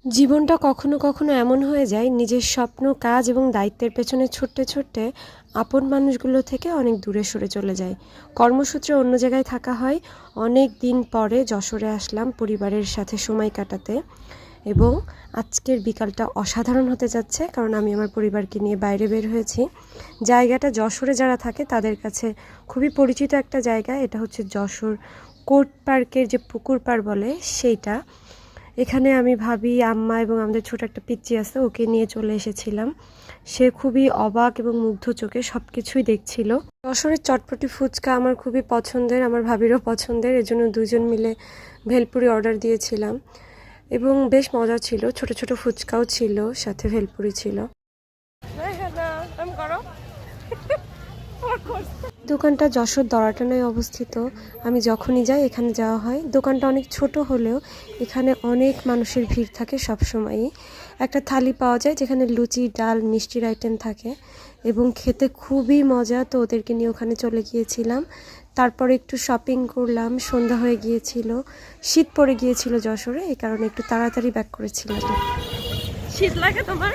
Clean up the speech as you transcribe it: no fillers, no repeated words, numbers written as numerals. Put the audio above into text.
জীবনটা কখনো কখনো এমন হয়ে যায় নিজের স্বপ্ন কাজ এবং দায়িত্বের পেছনে ছুটতে ছুটতে আপন মানুষগুলো থেকে অনেক দূরে সরে চলে যায়। কর্মসূত্রে অন্য জায়গায় থাকা হয়। অনেক দিন পরে যশোরে আসলাম পরিবারের সাথে সময় কাটাতে, এবং আজকের বিকালটা অসাধারণ হতে যাচ্ছে কারণ আমি আমার পরিবারকে নিয়ে বাইরে বের হয়েছি। জায়গাটা যশোরে যারা থাকে তাদের কাছে খুবই পরিচিত একটা জায়গা। এটা হচ্ছে যশোর কোর্ট পার্কের যে পুকুর পাড় বলে সেইটা। এখানে আমি ভাবি, আম্মা এবং আমাদের ছোট একটা পিচ্চি আছে, ওকে নিয়ে চলে এসেছিলাম। সে খুবই অবাক এবং মুগ্ধ চোখে সব কিছুই দেখছিল। যশোরের চটপটি ফুচকা আমার খুবই পছন্দের, আমার ভাবিরও পছন্দের, এজন্য দুজন মিলে ভেলপুরি অর্ডার দিয়েছিলাম এবং বেশ মজা ছিল। ছোট ছোট ফুচকাও ছিল, সাথে ভেলপুরি ছিল। দোকানটা যশোর দড়াটানায় অবস্থিত। আমি যখনই যাই এখানে যাওয়া হয়। দোকানটা অনেক ছোট হলেও এখানে অনেক মানুষের ভিড় থাকে সবসময়ই। একটা থালি পাওয়া যায় যেখানে লুচি, ডাল, মিষ্টির আইটেম থাকে এবং খেতে খুবই মজা। তো ওদেরকে নিয়ে ওখানে চলে গিয়েছিলাম। তারপরে একটু শপিং করলাম। সন্ধ্যা হয়ে গিয়েছিল, শীত পড়ে গিয়েছিল যশোরে, এই কারণে একটু তাড়াতাড়ি ব্যাক করেছিলাম। শীত লাগে তোমার?